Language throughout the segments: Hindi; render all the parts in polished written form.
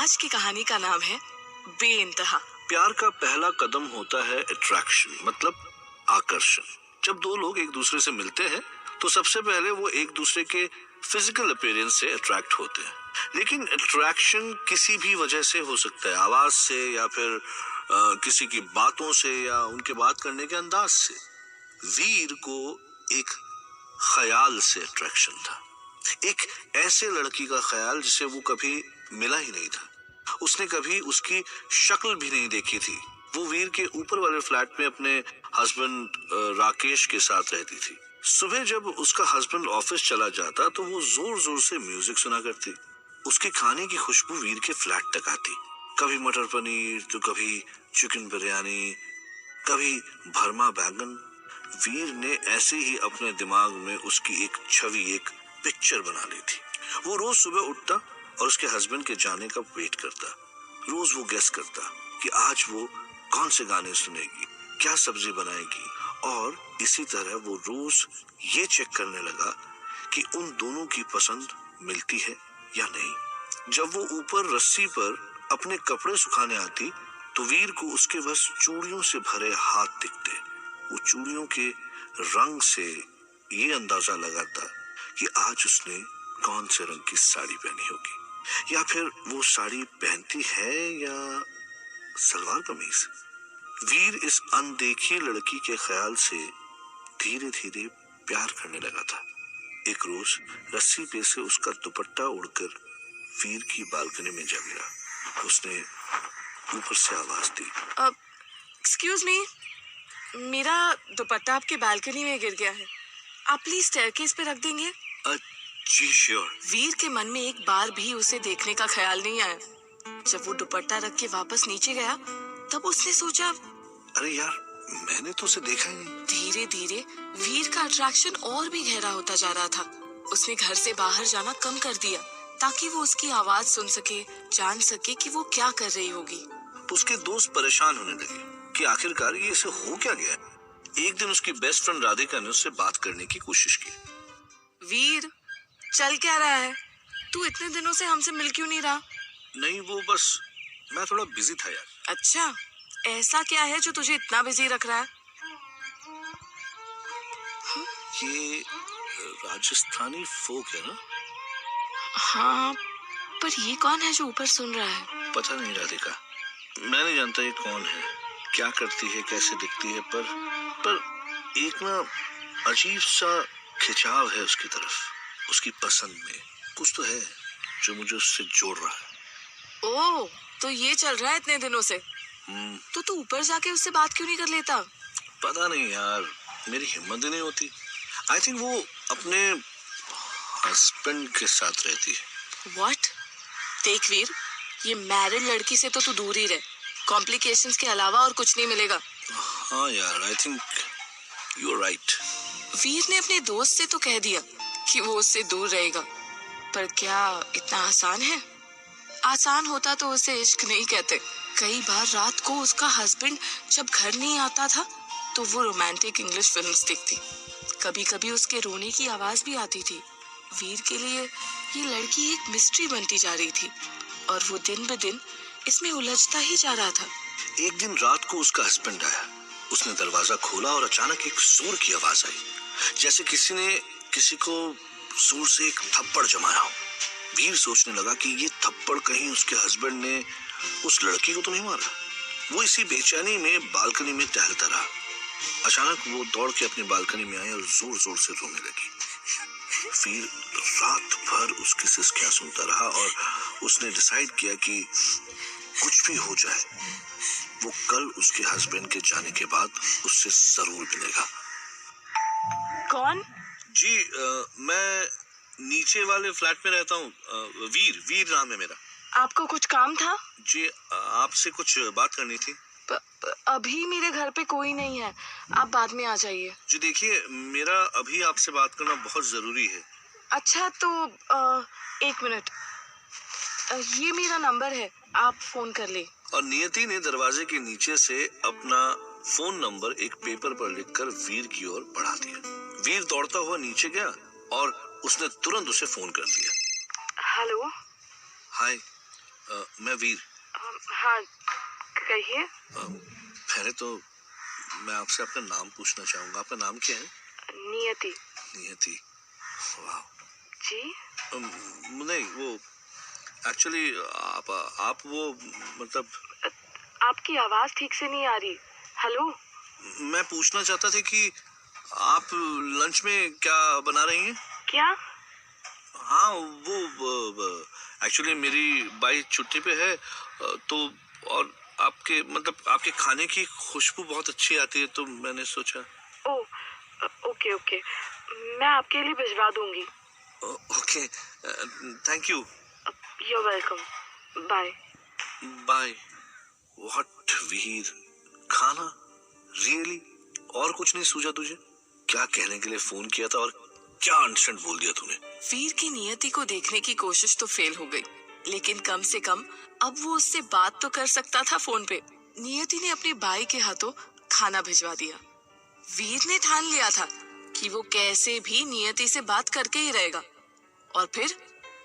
आज की कहानी का नाम है बेइंतहा। प्यार का पहला कदम होता है अट्रैक्शन, मतलब आकर्षण। जब दो लोग एक दूसरे से मिलते हैं तो सबसे पहले वो एक दूसरे के फिजिकल अपीयरेंस से अट्रैक्ट होते हैं, लेकिन अट्रैक्शन किसी भी वजह से हो सकता है, आवाज से या फिर किसी की बातों से या उनके बात करने के अंदाज से। वीर को एक ख्याल से अट्रैक्शन था, एक ऐसे लड़की का ख्याल जिसे वो कभी मिला ही नहीं था, उसने कभी उसकी शक्ल भी नहीं देखी थी। वो वीर के ऊपर वाले फ्लैट में अपने हस्बैंड राकेश के साथ रहती थी। सुबह जब उसका हस्बैंड ऑफिस चला जाता तो वो जोर जोर से म्यूजिक सुना करती। उसके खाने की खुशबू वीर के फ्लैट तक आती, कभी मटर पनीर तो कभी चिकन बिरयानी, कभी भरमा बैंगन। वीर ने ऐसे ही अपने दिमाग में उसकी एक छवि, एक पिक्चर बना ली थी। वो रोज सुबह उठता और उसके हस्बैंड के जाने का वेट करता। रोज वो गेस करता कि आज वो कौन से गाने सुनेगी, क्या सब्जी बनाएगी, और इसी तरह वो रोज ये चेक करने लगा कि उन दोनों की पसंद मिलती है या नहीं। जब वो ऊपर रस्सी पर अपने कपड़े सुखाने आती तो वीर को उसके बस चूड़ियों से भरे हाथ दिखते। वो चूड़ियों के रंग से ये अंदाजा लगाता कि आज उसने कौन से रंग की साड़ी पहनी होगी, या फिर वो साड़ी पहनती है या सलवार कमीज। वीर इस अनदेखी लड़की के ख्याल से धीरे धीरे प्यार करने लगा था। एक रोज रस्सी पे से उसका दुपट्टा उड़कर वीर की बालकनी में जा गिरा। उसने ऊपर से आवाज दी, एक्सक्यूज मी, मेरा दुपट्टा आपके बालकनी में गिर गया है, आप प्लीज स्टेयरकेस पे रख देंगे? जी श्योर। वीर के मन में एक बार भी उसे देखने का ख्याल नहीं आया। जब वो दुपट्टा रख के वापस नीचे गया तब उसने सोचा, अरे यार, मैंने तो उसे देखा ही नहीं। धीरे धीरे वीर का अट्रैक्शन और भी गहरा होता जा रहा था। उसने घर से बाहर जाना कम कर दिया ताकि वो उसकी आवाज सुन सके, जान सके कि वो क्या कर रही होगी। उसके दोस्त परेशान होने लगे कि आखिरकार ये इसे हो क्या गया। एक दिन उसकी बेस्ट फ्रेंड राधिका ने उससे बात करने की कोशिश की। वीर, चल क्या रहा है? तू इतने दिनों से हमसे मिल क्यों नहीं रहा? नहीं, वो बस मैं थोड़ा बिजी था यार। अच्छा, ऐसा क्या है जो तुझे इतना बिजी रख रहा है? ये राजस्थानी फोक है ना? हाँ, पर ये कौन है जो ऊपर सुन रहा है? पता नहीं राधिका, मैं नहीं जानता ये कौन है, क्या करती है, कैसे दिखती है, पर एक ना अजीब सा खिंचाव है उसकी तरफ। उसकी पसंद में कुछ तो है जो मुझे उससे जोड़ रहा है। ओह, तो ये चल रहा है इतने दिनों से? तो तू ऊपर जाके उससे बात क्यों नहीं कर लेता? पता नहीं यार, मेरी हिम्मत ही नहीं होती। आई थिंक वो अपने हस्बैंड के साथ रहती है। व्हाट? देख वीर, ये मैरिड लड़की से तो तू दूर ही रह, कॉम्प्लिकेशंस के अलावा और कुछ नहीं मिलेगा। हाँ यार, I think you are right. Veer ने अपने दोस्त से तो कह दिया कि वो उससे दूर रहेगा, पर क्या इतना आसान है? आसान होता तो उसे इश्क नहीं कहते। कई बार रात को उसका हस्बैंड जब घर नहीं आता था तो वो रोमांटिक इंग्लिश फिल्म्स देखती। कभी कभी उसके रोने की आवाज भी आती थी। वीर के लिए ये लड़की एक मिस्ट्री बनती जा रही थी और वो दिन ब दिन इसमें उलझता ही जा रहा था। एक दिन रात को उसका हस्बैंड आया। उसने दरवाजा खोला और अचानक एक जोर की आवाज आई, जैसे किसी ने किसी को जोर से एक थप्पड़ जमाया हो। वीर सोचने लगा कि ये थप्पड़ कहीं उसके हस्बैंड ने उस लड़की को तो नहीं मारा। वो इसी बेचैनी में बालकनी में टहलता रहा। अचानक वो दौड़ के अपनी बालकनी में आई और जोर जोर से रोने लगी। वीर रात भर उसकी सिसकियां सुनता रहा और उसने डिसाइड किया कि कुछ भी हो जाए वो कल उसके हस्बैंड के जाने के बाद उससे जरूर मिलेगा। कौन? जी मैं नीचे वाले फ्लैट में रहता हूँ। वीर नाम है मेरा। आपको कुछ काम था? जी आपसे कुछ बात करनी थी। अभी मेरे घर पे कोई नहीं है, आप बाद में आ जाइए। जी देखिए, मेरा अभी आपसे बात करना बहुत जरूरी है। अच्छा तो एक मिनट, ये मेरा नंबर है, आप फोन कर ले। और नियति ने दरवाजे के नीचे से अपना फोन नंबर एक पेपर पर लिखकर वीर की ओर बढ़ा दिया। वीर दौड़ता हुआ नीचे गया और उसने तुरंत उसे फोन कर दिया। हेलो। हाय, मैं वीर। हाँ, कहिए। पहले तो मैं आपसे अपना नाम पूछना चाहूंगा। आपका नाम क्या है? नियति। नियति। वाह। जी। नहीं, वो एक्चुअली आप वो मतलब आपकी आवाज ठीक से नहीं आ रही। हेलो। मैं पूछना चाहता था कि आप लंच में क्या बना रही हैं? क्या? हाँ, वो एक्चुअली मेरी बाई छुट्टी पे है, तो और आपके मतलब आपके खाने की खुशबू बहुत अच्छी आती है, तो मैंने सोचा। ओ, ओके ओके, मैं आपके लिए भिजवा दूंगी। Okay, thank you. You welcome. Bye. Bye. What Veer, खाना? रियली? और कुछ नहीं सूझा तुझे? क्या कहने के लिए फोन किया था और क्या अनस्टैंड बोल दिया तूने? वीर की नियति को देखने की कोशिश तो फेल हो गई, लेकिन कम से कम अब वो उससे बात तो कर सकता था फोन पे। नियति ने अपने भाई के हाथों खाना भिजवा दिया। वीर ने ठान लिया था कि वो कैसे भी नियति से बात करके ही रहेगा, और फिर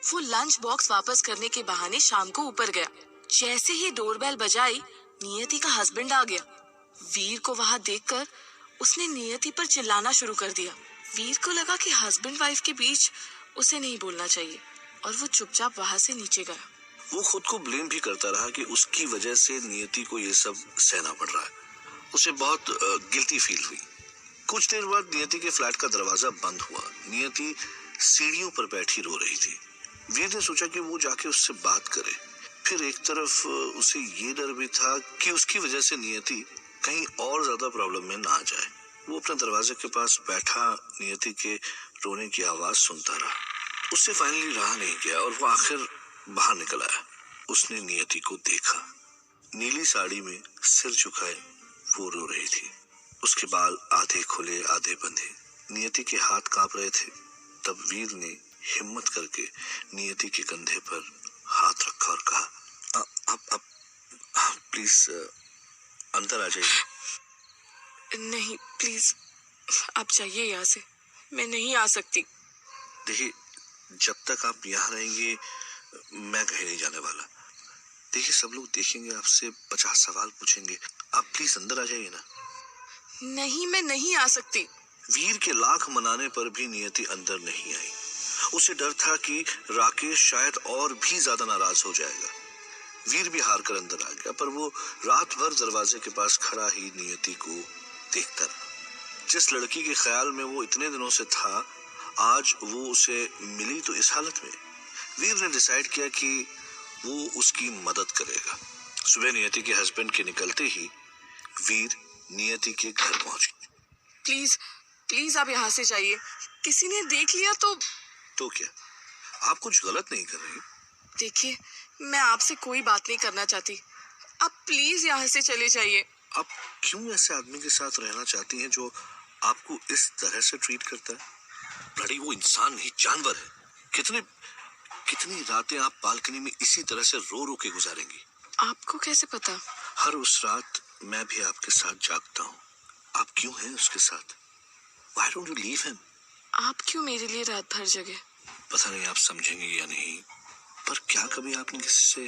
वो लंच बॉक्स वापस करने के बहाने शाम को ऊपर गया। जैसे ही डोरबेल बजाई, नियति का हस्बैंड आ गया। वीर को वहां देखकर उसने नियति पर चिल्लाना शुरू कर दिया। वीर को लगा कि हस्बैंड वाइफ के बीच उसे नहीं बोलना चाहिए, और वो चुपचाप वहां से नीचे गया। वो खुद को ब्लेम भी करता रहा कि उसकी वजह से नियति को ये सब सहना पड़ रहा है। उसे बहुत गिल्टी फील हुई। कुछ देर बाद नियति के फ्लैट का दरवाजा बंद हुआ। नियति सीढ़ियों पर बैठी रो रही थी। वीर ने सोचा कि वो जाके उससे बात करे। फिर एक तरफ उसे ये डर भी था कि उसकी वजह से नियति कहीं और ज्यादा प्रॉब्लम में ना आ जाए। वो अपने दरवाजे के पास बैठा नियति के रोने की आवाज सुनता रहा। उससे फाइनली रहा नहीं गया और वो आखिर बाहर निकल आया। उसने नियति को देखा। नीली साड़ी में सिर झुकाए वो रो रही थी। उसके बाल आधे खुले आधे बंधे। नियति के हाथ कांप रहे थे। तब वीर ने हिम्मत करके नियति के कंधे पर हाथ रखा और कहा, आप प्लीज अंदर आ जाइए। नहीं, प्लीज आप जाइए यहाँ से, मैं नहीं आ सकती। देखिए, जब तक आप यहाँ रहेंगे मैं कहीं नहीं जाने वाला। देखिए, सब लोग देखेंगे, आपसे 50 सवाल पूछेंगे। आप प्लीज अंदर आ जाइए ना। नहीं, मैं नहीं आ सकती। वीर के लाख मनाने पर भी नियति अंदर नहीं आई। उसे डर था कि राकेश शायद और भी ज्यादा नाराज हो जाएगा। वीर भी हार कर अंदर आ गया, पर वो रात भर दरवाजे के पास खड़ा ही नियति को देखता रहा। जिस लड़की के ख्याल में वो इतने दिनों से था, आज वो उसे मिली तो इस हालत में। वीर ने डिसाइड किया कि वो उसकी मदद करेगा। सुबह नियति के हस्बैंड के निकलते ही वीर नियति के घर पहुंच गया। प्लीज प्लीज आप यहाँ से जाइए, किसी ने देख लिया तो क्या आप कुछ गलत नहीं कर रही? देखिए, मैं आपसे कोई बात नहीं करना चाहती, आप प्लीज यहाँ से चले जाइए। आप क्यों ऐसे आदमी के साथ रहना चाहती हैं जो आपको इस तरह से ट्रीट करता है? लड़ी, वो इंसान नहीं जानवर है। कितनी रातें आप बालकनी में इसी तरह से रो रो के गुजारेंगी? आपको कैसे पता? हर उस रात मैं भी आपके साथ जागता हूँ। आप क्यों हैं उसके साथ? Why don't you leave him? आप क्यों मेरे लिए रात भर जगे? पता नहीं आप समझेंगे या नहीं, पर क्या कभी आपने किसी से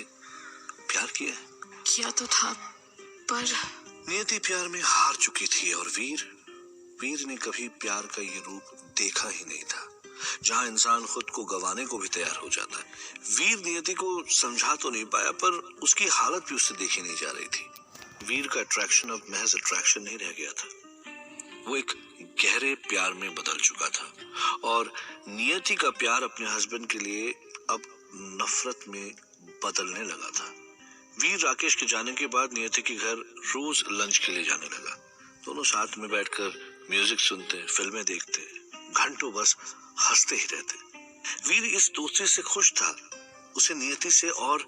प्यार किया है? किया तो था, पर नियति प्यार में हार चुकी थी और वीर ने कभी प्यार का ये रूप देखा ही नहीं था, जहां इंसान खुद को गंवाने को भी तैयार हो जाता है। वीर नियति को समझा तो नहीं पाया, पर उसकी हालत भी उससे देखी नहीं जा रही थी। वीर का अट्रैक्शन अब महज अट्रैक्शन नहीं रह गया था, वो एक गहरे प्यार में बदल चुका था। और नियति का प्यार अपने हस्बैंड के लिए अब नफरत में बदलने लगा था। वीर राकेश के जाने के बाद नियति के घर रोज लंच के लिए जाने लगा। दोनों साथ में बैठकर म्यूजिक सुनते, फिल्में देखते, घंटों बस हंसते ही रहते। वीर इस दोस्ती से खुश था। उसे नियति से और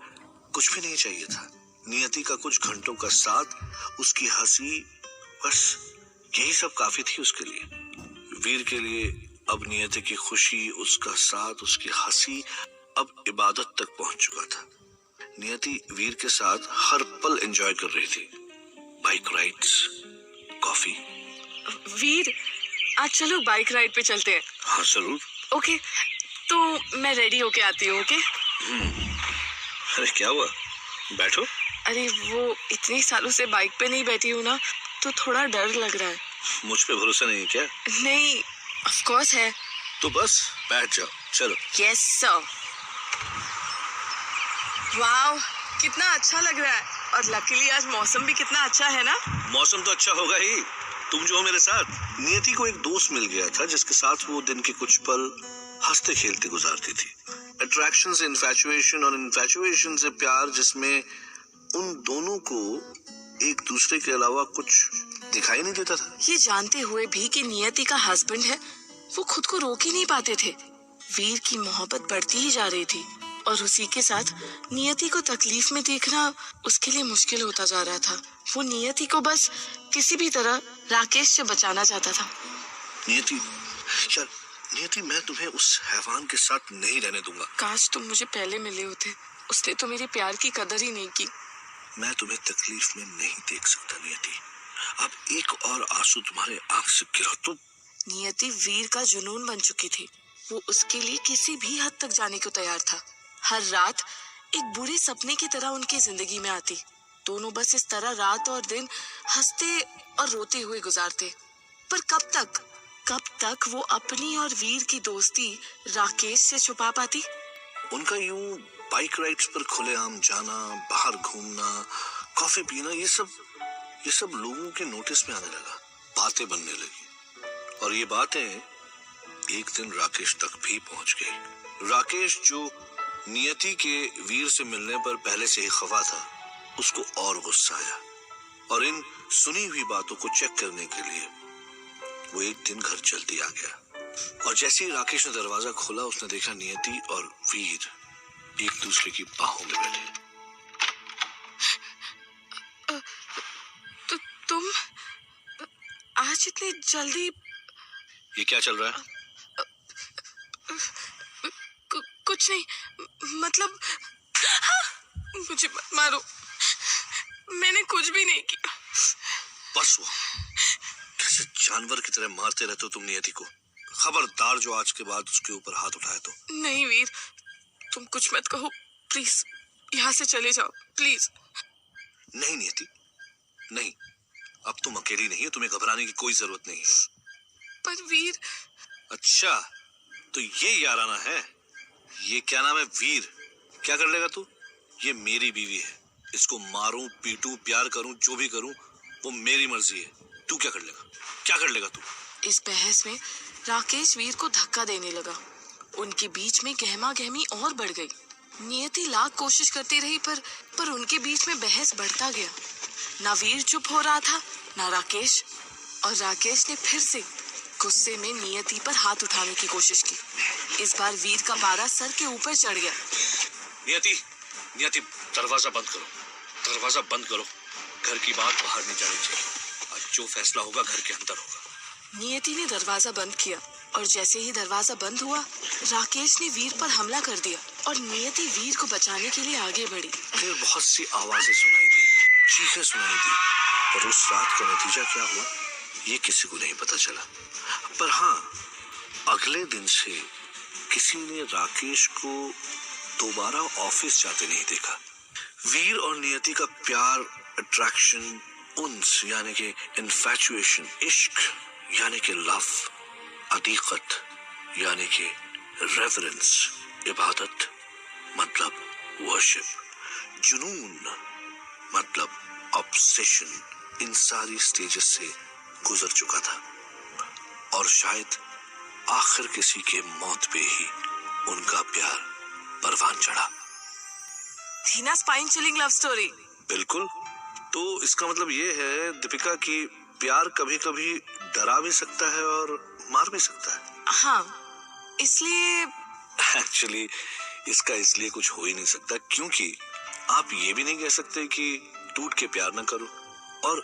कुछ भी नहीं चाहिए था। नियति का कुछ घंटों का साथ, उसकी हंसी, बस यही सब काफी थी उसके लिए। वीर के लिए अब नियति की खुशी, उसका साथ, उसकी हंसी अब इबादत तक पहुंच चुका था। नियति वीर के साथ हर पल एंजॉय कर रही थी। Bike rides, coffee. वीर, आज चलो बाइक राइड पे चलते हैं। हाँ जरूर। ओके, तो मैं रेडी होके आती हूँ। ओके। अरे क्या हुआ, बैठो। अरे वो इतने सालों से बाइक पे नहीं बैठी हूँ ना, तो थोड़ा डर लग रहा है। मुझ पे भरोसा नहीं है क्या? नहीं, ऑफ कोर्स है। तो बस बैठ जाओ, चलो। Yes sir. वाओ, कितना अच्छा लग रहा है। और लकीली आज मौसम भी कितना अच्छा है ना। मौसम तो अच्छा होगा ही, तुम जो हो मेरे साथ। नियति को एक दोस्त मिल गया था जिसके साथ वो दिन के कुछ पल हंसते खेलते गुजारती थी। अट्रैक्शन से इन्फैचुएशन और इन्फैचुएशन से प्यार, जिसमें उन दोनों को एक दूसरे के अलावा कुछ दिखाई नहीं देता था। ये जानते हुए भी कि नियति का हस्बैंड है, वो खुद को रोक ही नहीं पाते थे। वीर की मोहब्बत बढ़ती ही जा रही थी और उसी के साथ नियति को तकलीफ में देखना उसके लिए मुश्किल होता जा रहा था। वो नियति को बस किसी भी तरह राकेश से बचाना चाहता था। नियति, यार नियति, मैं तुम्हें उस हैवान के साथ नहीं रहने दूंगा। काश तुम मुझे पहले मिले होते, उसने तो मेरे प्यार की कदर ही नहीं की। मैं तुम्हें तकलीफ में नहीं देख सकता नियति। अब एक और आंसू तुम्हारे आंख से गिरा तो। नियति वीर का जुनून बन चुकी थी। वो उसके लिए किसी भी हद तक जाने को तैयार था। हर रात एक बुरे सपने की तरह उनकी जिंदगी में आती। दोनों बस इस तरह रात और दिन हंसते और रोते हुए गुजारते। पर कब तक वो अपनी और वीर की दोस्ती राकेश से छुपा पाती। उनका यूं बाइक राइड्स पर खुलेआम जाना, बाहर घूमना, कॉफी पीना, ये सब लोगों के नोटिस में आने लगा। बातें बनने लगी और ये बातें एक दिन राकेश तक भी पहुंच गई। राकेश, जो नियति के वीर से मिलने पर पहले से ही खफा था, उसको और गुस्सा आया और इन सुनी हुई बातों को चेक करने के लिए वो एक दिन घर जल्दी आ गया। और जैसे ही राकेश ने दरवाजा खोला, उसने देखा नियति और वीर एक दूसरे की बाहों में बैठे। तो तुम आज इतनी जल्दी? ये क्या चल रहा है? कुछ नहीं, मतलब मुझे मत मारो, मैंने कुछ भी नहीं किया। बस वो कैसे जानवर की तरह मारते रहते हो तुम नियति को। खबरदार जो आज के बाद उसके ऊपर हाथ उठाए तो। नहीं वीर, तुम कुछ मत कहो, प्लीज यहाँ से चले जाओ, प्लीज। नहीं नियति, नहीं, अब तुम अकेली नहीं हो, तुम्हें घबराने की कोई जरूरत नहीं है। पर वीर। अच्छा, तो ये याराना है। ये क्या नाम है, वीर? क्या कर लेगा तू? ये मेरी बीवी है, इसको मारूं, पीटूं, प्यार करूं, जो भी करूं वो मेरी मर्जी है। तू क्या कर लेगा? क्या कर लेगा तू? इस बहस में राकेश वीर को धक्का देने लगा। उनके बीच में गहमा गहमी और बढ़ गई। नियति लाख कोशिश करती रही, पर उनके बीच में बहस बढ़ता गया। ना वीर चुप हो रहा था, ना राकेश। और राकेश ने फिर से गुस्से में नियति पर हाथ उठाने की कोशिश की। इस बार वीर का पारा सर के ऊपर चढ़ गया। नियति, नियति, दरवाजा बंद करो, दरवाजा बंद करो। घर की बात बाहर नहीं जानी चाहिए। आज जो फैसला होगा घर के अंदर होगा। नियति ने दरवाजा बंद किया और जैसे ही दरवाजा बंद हुआ, राकेश ने वीर पर हमला कर दिया और नियति वीर को बचाने के लिए आगे बढ़ी। फिर बहुत सी आवाजें सुनाई दी, चीखें सुनाई दी, पर उस रात का नतीजा क्या हुआ ये किसी को नहीं पता चला। पर हाँ, अगले दिन से किसी ने राकेश को दोबारा ऑफिस जाते नहीं देखा। वीर और नियति का प्यार, अट्रैक्शन, उन्स यानी कि इन्फैचुएशन, इश्क यानी कि लव, अदीकत यानी कि रेवरेंस, इबादत मतलब वर्शिप, जुनून मतलब ऑब्सेशन, इन सारी स्टेजेस से गुजर चुका था। और शायद आखिर किसी के मौत पे ही उनका प्यार परवान चढ़ा। थी ना स्पाइन चिलिंग लव स्टोरी? बिल्कुल। तो इसका मतलब ये है दीपिका कि प्यार कभी कभी डरा भी सकता है और मार भी सकता है। हाँ, इसलिए एक्चुअली इसका इसलिए कुछ हो ही नहीं सकता, क्योंकि आप ये भी नहीं कह सकते कि टूट के प्यार न करो, और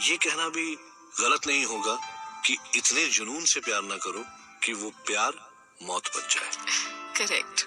ये कहना भी गलत नहीं होगा कि इतने जुनून से प्यार न करो कि वो प्यार मौत बन जाए। करेक्ट।